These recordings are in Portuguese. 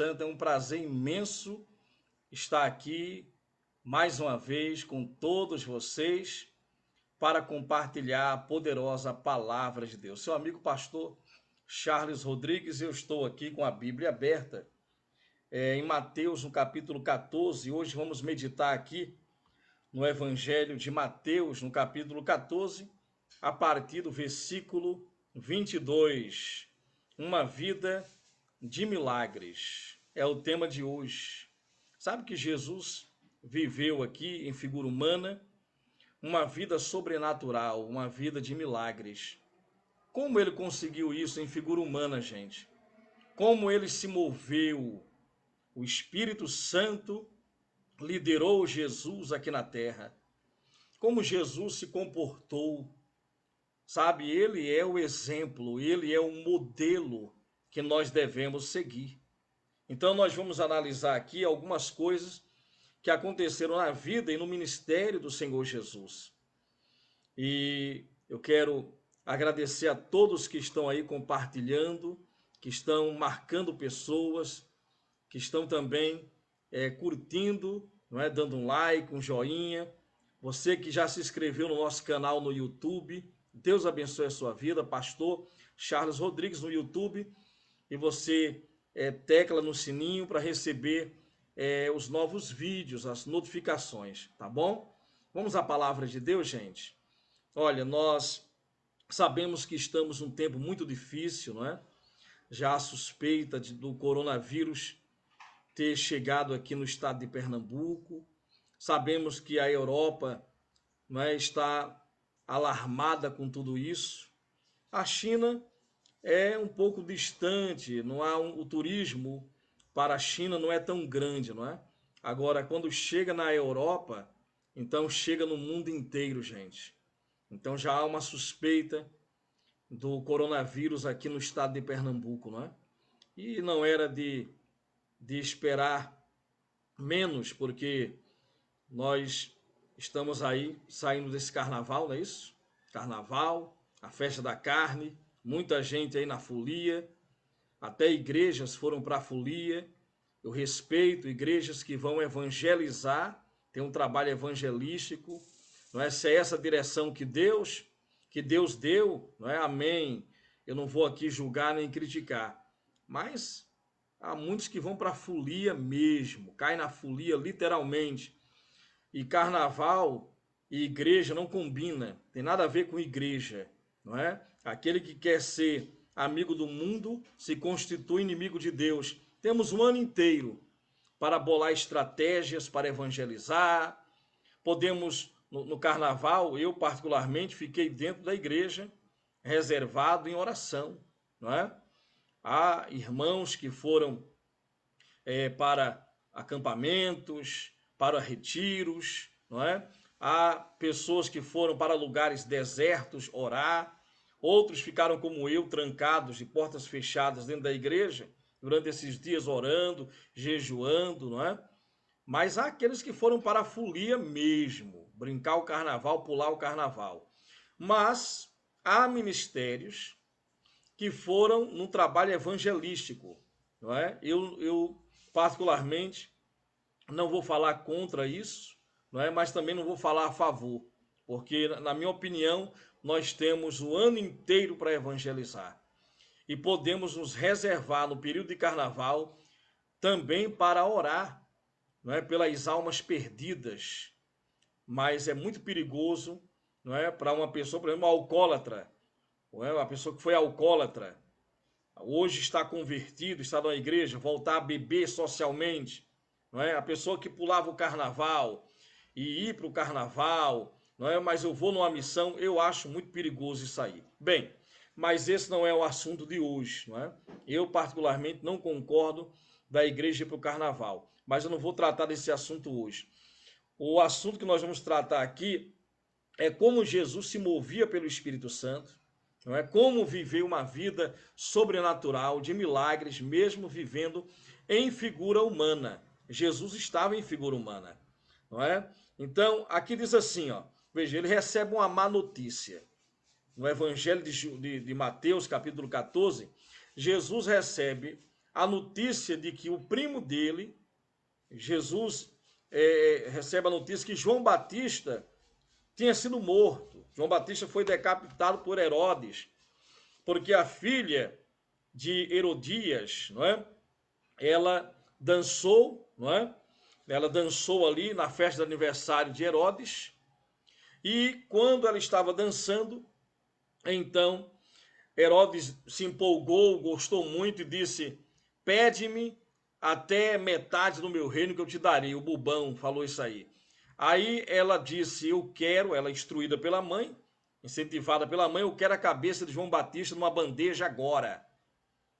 Santo, é um prazer imenso estar aqui mais uma vez com todos vocês para compartilhar a poderosa palavra de Deus. Seu amigo pastor Charles Rodrigues, eu estou aqui com a Bíblia aberta em Mateus, no capítulo 14. Hoje vamos meditar aqui no Evangelho de Mateus, no capítulo 14, a partir do versículo 22. Uma vida de milagres é o tema de hoje. Sabe que Jesus viveu aqui em figura humana uma vida sobrenatural, uma vida de milagres. Como ele conseguiu isso em figura humana, gente? Como ele se moveu? O Espírito Santo liderou Jesus aqui na terra. Como Jesus se comportou? Sabe, ele é o exemplo, ele é o modelo que nós devemos seguir. Então nós vamos analisar aqui algumas coisas que aconteceram na vida e no ministério do Senhor Jesus. E eu quero agradecer a todos que estão aí compartilhando, que estão marcando pessoas, que estão também curtindo, não é? Dando um like, um joinha. Você que já se inscreveu no nosso canal no YouTube, Deus abençoe a sua vida, pastor Charles Rodrigues no YouTube. E você tecla no sininho para receber os novos vídeos, as notificações, tá bom? Vamos à palavra de Deus, gente. Olha, nós sabemos que estamos num tempo muito difícil, não é? Já a suspeita do coronavírus ter chegado aqui no estado de Pernambuco. Sabemos que a Europa, não é, está alarmada com tudo isso. A China é um pouco distante, não há o turismo para a China não é tão grande, não é? Agora, quando chega na Europa, então chega no mundo inteiro, gente. Então já há uma suspeita do coronavírus aqui no estado de Pernambuco, não é? E não era de esperar menos, porque nós estamos aí saindo desse carnaval, não é isso? Carnaval, a festa da carne, muita gente aí na folia, até igrejas foram para a folia. Eu respeito igrejas que vão evangelizar, tem um trabalho evangelístico, não é? Se é essa direção que Deus deu, não é? Amém. Eu não vou aqui julgar nem criticar, mas há muitos que vão para a folia mesmo, caem na folia literalmente. E carnaval e igreja não combina, tem nada a ver com igreja, não é? Aquele que quer ser amigo do mundo se constitui inimigo de Deus. Temos um ano inteiro para bolar estratégias para evangelizar. Podemos, no carnaval, eu particularmente fiquei dentro da igreja, reservado em oração, não é? Há irmãos que foram para acampamentos, para retiros, não é? Há pessoas que foram para lugares desertos orar. Outros ficaram como eu, trancados de portas fechadas dentro da igreja, durante esses dias orando, jejuando, não é? Mas há aqueles que foram para a folia mesmo, brincar o carnaval, pular o carnaval. Mas há ministérios que foram num trabalho evangelístico, não é? Eu particularmente não vou falar contra isso, não é? Mas também não vou falar a favor, porque na minha opinião nós temos o ano inteiro para evangelizar e podemos nos reservar no período de carnaval também para orar, não é, pelas almas perdidas. Mas é muito perigoso, não é, para uma pessoa, por exemplo, uma alcoólatra, não é, uma pessoa que foi alcoólatra, hoje está convertido, está na igreja, voltar a beber socialmente, não é? A pessoa que pulava o carnaval e ir para o carnaval, não é? Mas eu vou numa missão, eu acho muito perigoso isso aí. Bem, mas esse não é o assunto de hoje, não é? Eu particularmente não concordo da igreja ir para o carnaval, mas eu não vou tratar desse assunto hoje. O assunto que nós vamos tratar aqui é como Jesus se movia pelo Espírito Santo, não é? Como viveu uma vida sobrenatural, de milagres, mesmo vivendo em figura humana. Jesus estava em figura humana, não é? Então, aqui diz assim, ó, veja, ele recebe uma má notícia. No Evangelho de Mateus, capítulo 14, Jesus recebe a notícia de que o primo dele, Jesus, recebe a notícia que João Batista tinha sido morto. João Batista foi decapitado por Herodes, porque a filha de Herodias, não é? Ela dançou, não é? Ela dançou ali na festa de aniversário de Herodes, e quando ela estava dançando, então Herodes se empolgou, gostou muito e disse: pede-me até metade do meu reino que eu te darei. O bobão falou isso aí. Aí ela disse: eu quero, ela instruída pela mãe, incentivada pela mãe, eu quero a cabeça de João Batista numa bandeja agora.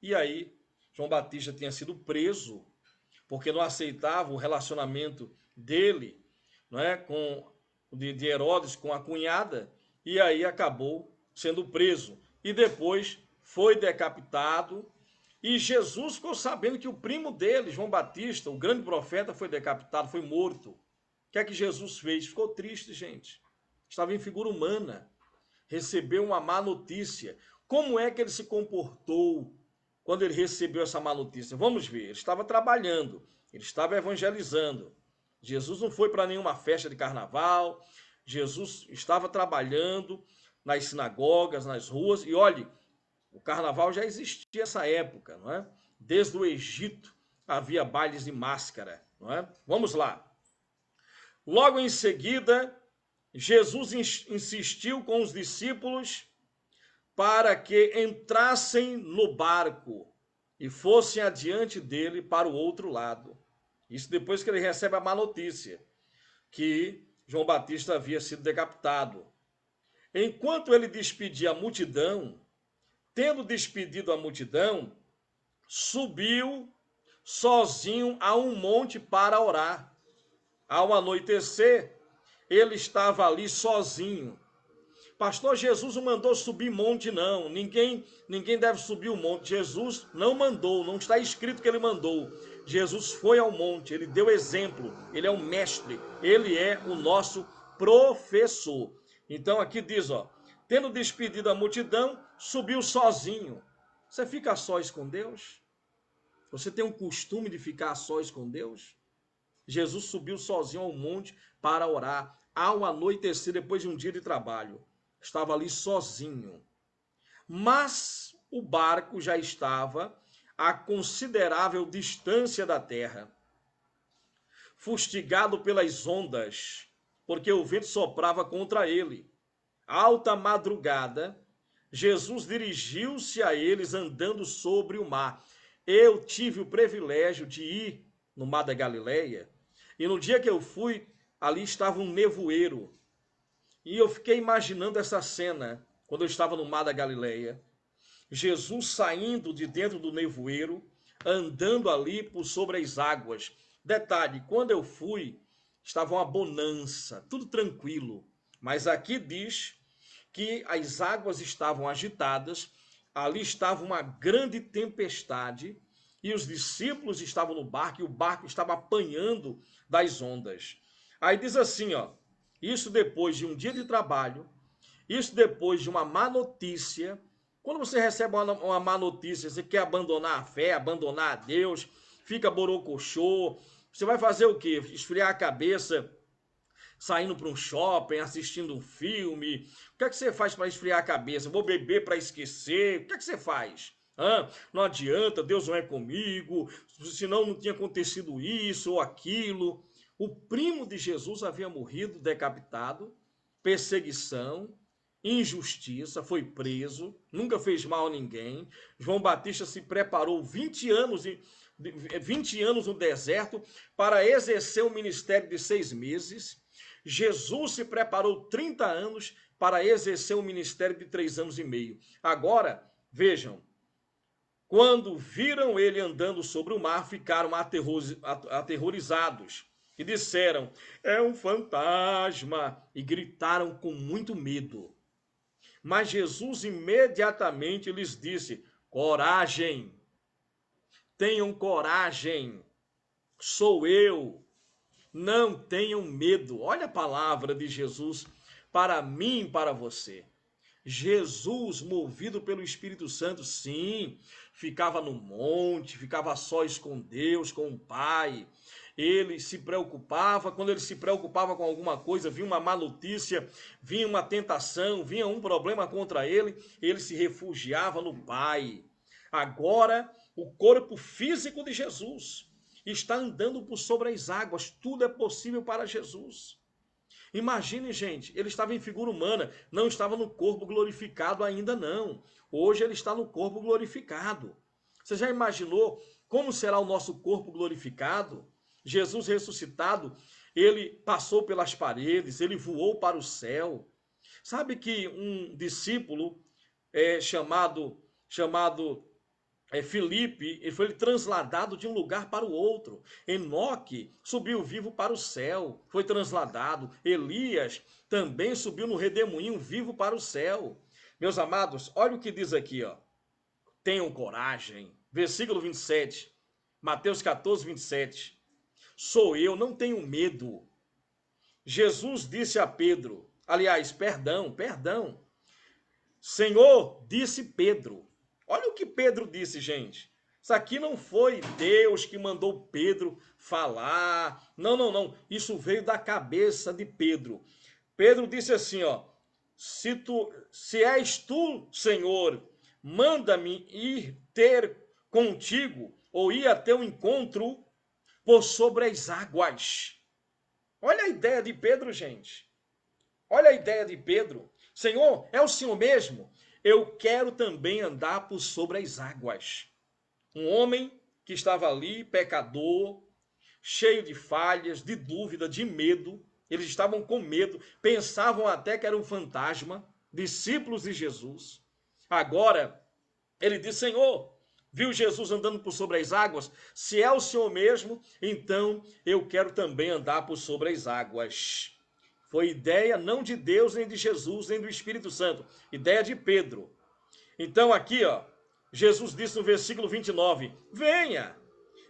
E aí, João Batista tinha sido preso, porque não aceitava o relacionamento dele, não é, de Herodes com a cunhada, e aí acabou sendo preso. E depois foi decapitado, e Jesus ficou sabendo que o primo dele, João Batista, o grande profeta, foi decapitado, foi morto. O que é que Jesus fez? Ficou triste, gente. Estava em figura humana. Recebeu uma má notícia. Como é que ele se comportou quando ele recebeu essa má notícia? Vamos ver. Ele estava trabalhando, ele estava evangelizando. Jesus não foi para nenhuma festa de carnaval. Jesus estava trabalhando nas sinagogas, nas ruas. E olhe, o carnaval já existia nessa época, não é? Desde o Egito havia bailes de máscara, não é? Vamos lá. Logo em seguida, Jesus insistiu com os discípulos para que entrassem no barco e fossem adiante dele para o outro lado. Isso depois que ele recebe a má notícia, que João Batista havia sido decapitado. Enquanto ele despedia a multidão, tendo despedido a multidão, subiu sozinho a um monte para orar. Ao anoitecer, ele estava ali sozinho. Pastor, Jesus não mandou subir monte, não. Ninguém deve subir o monte. Jesus não mandou, não está escrito que ele mandou. Jesus foi ao monte, ele deu exemplo, ele é o mestre, ele é o nosso professor. Então aqui diz, ó, tendo despedido a multidão, subiu sozinho. Você fica a sós com Deus? Você tem um costume de ficar a sós com Deus? Jesus subiu sozinho ao monte para orar, ao anoitecer, depois de um dia de trabalho. Estava ali sozinho. Mas o barco já estava a considerável distância da terra, fustigado pelas ondas, porque o vento soprava contra ele. Alta madrugada, Jesus dirigiu-se a eles andando sobre o mar. Eu tive o privilégio de ir no mar da Galileia, e no dia que eu fui, ali estava um nevoeiro. E eu fiquei imaginando essa cena, quando eu estava no mar da Galileia. Jesus saindo de dentro do nevoeiro, andando ali por sobre as águas. Detalhe, quando eu fui, estava uma bonança, tudo tranquilo. Mas aqui diz que as águas estavam agitadas, ali estava uma grande tempestade, e os discípulos estavam no barco, e o barco estava apanhando das ondas. Aí diz assim, ó, isso depois de um dia de trabalho, isso depois de uma má notícia. Quando você recebe uma má notícia, você quer abandonar a fé, abandonar a Deus, fica borocochô, você vai fazer o quê? Esfriar a cabeça, saindo para um shopping, assistindo um filme. O que é que você faz para esfriar a cabeça? Vou beber para esquecer. O que é que você faz? Não adianta, Deus não é comigo, senão não tinha acontecido isso ou aquilo. O primo de Jesus havia morrido decapitado, perseguição, injustiça, foi preso, nunca fez mal a ninguém. João Batista se preparou 20 anos no deserto para exercer o ministério de 6 meses. Jesus se preparou 30 anos para exercer o ministério de 3 anos e meio. Agora, vejam, quando viram ele andando sobre o mar, ficaram aterrorizados e disseram, é um fantasma, e gritaram com muito medo. Mas Jesus imediatamente lhes disse, coragem, tenham coragem, sou eu, não tenham medo. Olha a palavra de Jesus para mim e para você. Jesus, movido pelo Espírito Santo, sim, ficava no monte, ficava sós com Deus, com o Pai. Ele se preocupava, quando ele se preocupava com alguma coisa, vinha uma má notícia, vinha uma tentação, vinha um problema contra ele se refugiava no Pai. Agora, o corpo físico de Jesus está andando por sobre as águas, tudo é possível para Jesus. Imagine, gente, ele estava em figura humana, não estava no corpo glorificado ainda não. Hoje ele está no corpo glorificado. Você já imaginou como será o nosso corpo glorificado? Jesus ressuscitado, ele passou pelas paredes, ele voou para o céu. Sabe que um discípulo chamado Filipe, ele foi transladado de um lugar para o outro. Enoque subiu vivo para o céu, foi transladado. Elias também subiu no redemoinho vivo para o céu. Meus amados, olha o que diz aqui, ó. Tenham coragem. Versículo 27, Mateus 14, 27. Sou eu, não tenho medo. Jesus disse a Pedro, aliás, perdão. Senhor, disse Pedro. Olha o que Pedro disse, gente. Isso aqui não foi Deus que mandou Pedro falar. Não. Isso veio da cabeça de Pedro. Pedro disse assim, ó: se és tu, Senhor, manda-me ir ter contigo, ou ir a teu encontro por sobre as águas. Olha a ideia de Pedro, gente. Olha a ideia de Pedro. Senhor, é o Senhor mesmo? Eu quero também andar por sobre as águas. Um homem que estava ali, pecador, cheio de falhas, de dúvida, de medo. Eles estavam com medo, pensavam até que era um fantasma, discípulos de Jesus. Agora, ele diz: Senhor, viu Jesus andando por sobre as águas? Se é o Senhor mesmo, então eu quero também andar por sobre as águas. Foi ideia não de Deus, nem de Jesus, nem do Espírito Santo. Ideia de Pedro. Então aqui, ó, Jesus disse no versículo 29, venha.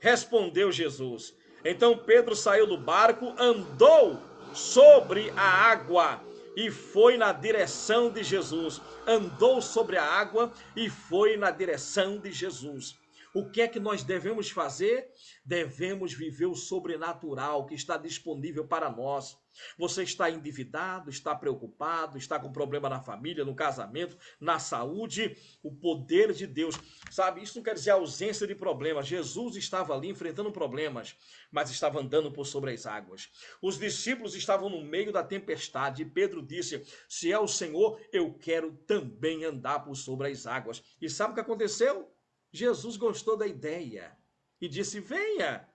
Respondeu Jesus. Então Pedro saiu do barco, andou sobre a água e foi na direção de Jesus. Andou sobre a água e foi na direção de Jesus. O que é que nós devemos fazer? Devemos viver o sobrenatural que está disponível para nós. Você está endividado, está preocupado, está com problema na família, no casamento, na saúde, o poder de Deus, sabe? Isso não quer dizer ausência de problemas. Jesus estava ali enfrentando problemas, mas estava andando por sobre as águas. Os discípulos estavam no meio da tempestade e Pedro disse: se é o Senhor, eu quero também andar por sobre as águas. E sabe o que aconteceu? Jesus gostou da ideia e disse: venha.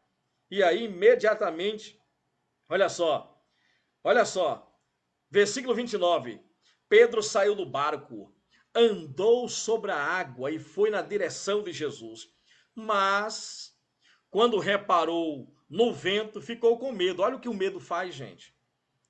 E aí, imediatamente, olha só, versículo 29. Pedro saiu do barco, andou sobre a água e foi na direção de Jesus. Mas, quando reparou no vento, ficou com medo. Olha o que o medo faz, gente.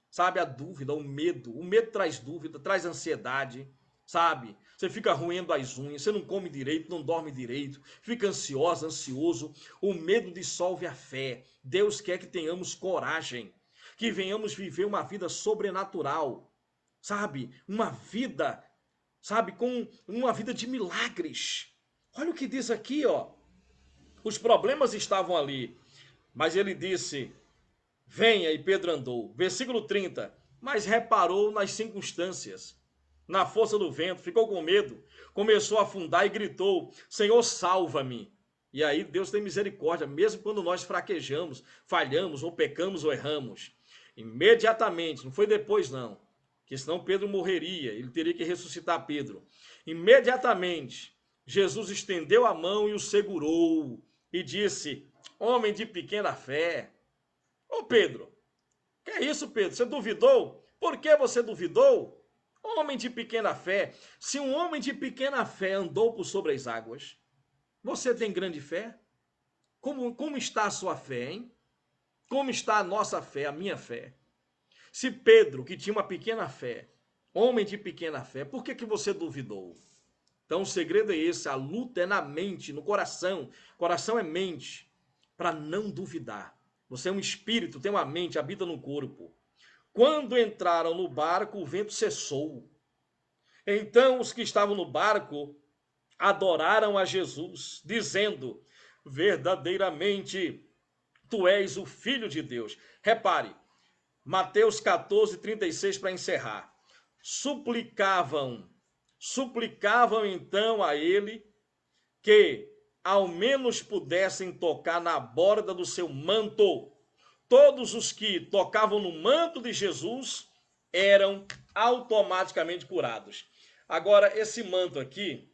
Sabe, a dúvida, o medo. O medo traz dúvida, traz ansiedade, sabe? Você fica roendo as unhas, você não come direito, não dorme direito, fica ansiosa, ansioso. O medo dissolve a fé. Deus quer que tenhamos coragem, que venhamos viver uma vida sobrenatural, sabe? Uma vida, sabe, com uma vida de milagres. Olha o que diz aqui, ó. Os problemas estavam ali, mas ele disse: venha, e Pedro andou. Versículo 30. Mas reparou nas circunstâncias, na força do vento, ficou com medo, começou a afundar e gritou: Senhor, salva-me. E aí Deus tem misericórdia, mesmo quando nós fraquejamos, falhamos, ou pecamos, ou erramos. Imediatamente, não foi depois não, que senão Pedro morreria, ele teria que ressuscitar Pedro. Imediatamente, Jesus estendeu a mão e o segurou e disse: homem de pequena fé. Ô Pedro, que é isso, Pedro? Você duvidou? Por que você duvidou? Homem de pequena fé. Se um homem de pequena fé andou por sobre as águas, você tem grande fé? Como está a sua fé, hein? Como está a nossa fé, a minha fé? Se Pedro, que tinha uma pequena fé, homem de pequena fé, por que você duvidou? Então o segredo é esse, a luta é na mente, no coração. Coração é mente, para não duvidar. Você é um espírito, tem uma mente, habita no corpo. Quando entraram no barco, o vento cessou. Então os que estavam no barco adoraram a Jesus, dizendo: verdadeiramente tu és o Filho de Deus. Repare, Mateus 14:36 para encerrar. Suplicavam então a ele que ao menos pudessem tocar na borda do seu manto. Todos os que tocavam no manto de Jesus eram automaticamente curados. Agora, esse manto aqui,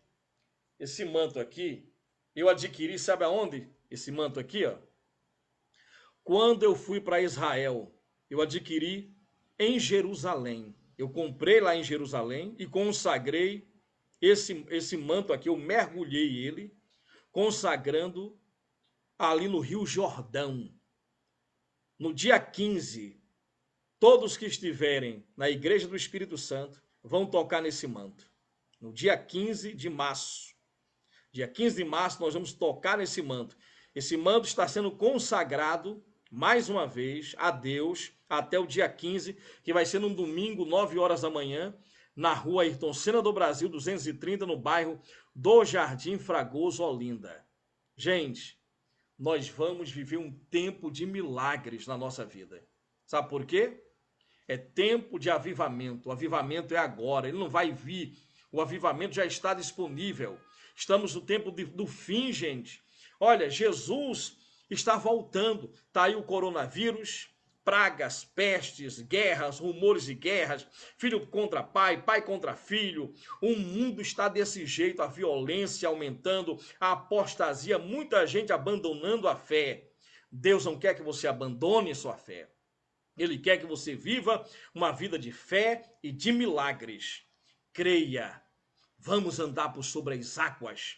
eu adquiri, sabe aonde? Esse manto aqui, ó. Quando eu fui para Israel, eu adquiri em Jerusalém. Eu comprei lá em Jerusalém e consagrei esse manto aqui, eu mergulhei ele, consagrando ali no Rio Jordão. No dia 15, todos que estiverem na Igreja do Espírito Santo vão tocar nesse manto. No dia 15 de março. Dia 15 de março nós vamos tocar nesse manto. Esse manto está sendo consagrado, mais uma vez, a Deus, até o dia 15, que vai ser num domingo, 9 horas da manhã, na rua Ayrton Senna do Brasil, 230, no bairro do Jardim Fragoso, Olinda. Gente, nós vamos viver um tempo de milagres na nossa vida. Sabe por quê? É tempo de avivamento. O avivamento é agora, ele não vai vir. O avivamento já está disponível. Estamos no tempo do fim, gente. Olha, Jesus está voltando. Está aí o coronavírus, pragas, pestes, guerras, rumores de guerras, filho contra pai, pai contra filho. O mundo está desse jeito, a violência aumentando, a apostasia, muita gente abandonando a fé. Deus não quer que você abandone sua fé. Ele quer que você viva uma vida de fé e de milagres. Creia. Vamos andar por sobre as águas.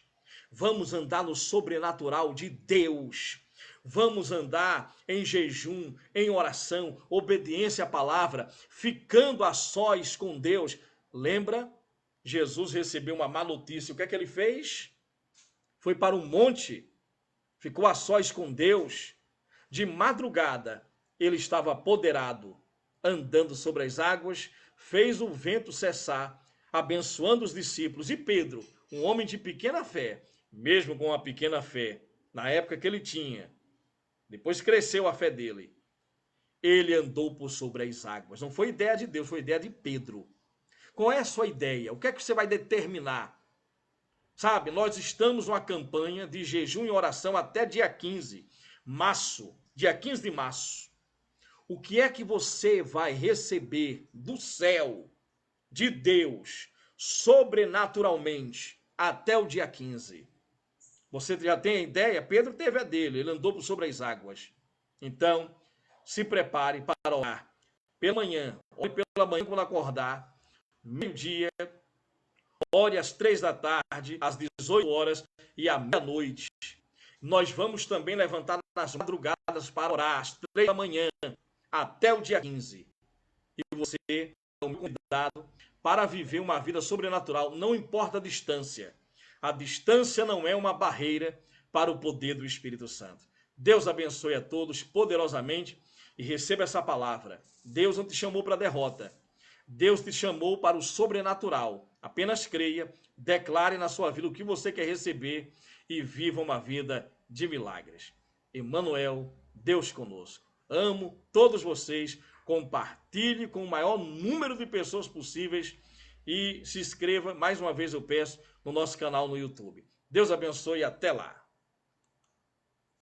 Vamos andar no sobrenatural de Deus. Vamos andar em jejum, em oração, obediência à palavra, ficando a sós com Deus. Lembra? Jesus recebeu uma má notícia. O que é que ele fez? Foi para um monte, ficou a sós com Deus. De madrugada, ele estava apoderado, andando sobre as águas, fez o vento cessar, abençoando os discípulos. E Pedro, um homem de pequena fé, mesmo com uma pequena fé, na época que ele tinha, depois cresceu a fé dele, ele andou por sobre as águas. Não foi ideia de Deus, foi ideia de Pedro. Qual é a sua ideia? O que é que você vai determinar? Sabe, nós estamos numa campanha de jejum e oração até dia 15, março, dia 15 de março. O que é que você vai receber do céu, de Deus, sobrenaturalmente, até o dia 15? Você já tem a ideia? Pedro teve a dele, ele andou por sobre as águas. Então, se prepare para orar. Pela manhã, ore pela manhã quando acordar, meio-dia, ore às 3 da tarde, às 18 horas e à meia-noite. Nós vamos também levantar nas madrugadas para orar às 3 da manhã, até o dia 15. E você é o meu convidado para viver uma vida sobrenatural, não importa a distância. A distância não é uma barreira para o poder do Espírito Santo. Deus abençoe a todos poderosamente e receba essa palavra. Deus não te chamou para a derrota. Deus te chamou para o sobrenatural. Apenas creia, declare na sua vida o que você quer receber e viva uma vida de milagres. Emmanuel, Deus conosco. Amo todos vocês. Compartilhe com o maior número de pessoas possíveis e se inscreva, mais uma vez eu peço, no nosso canal no YouTube. Deus abençoe e até lá.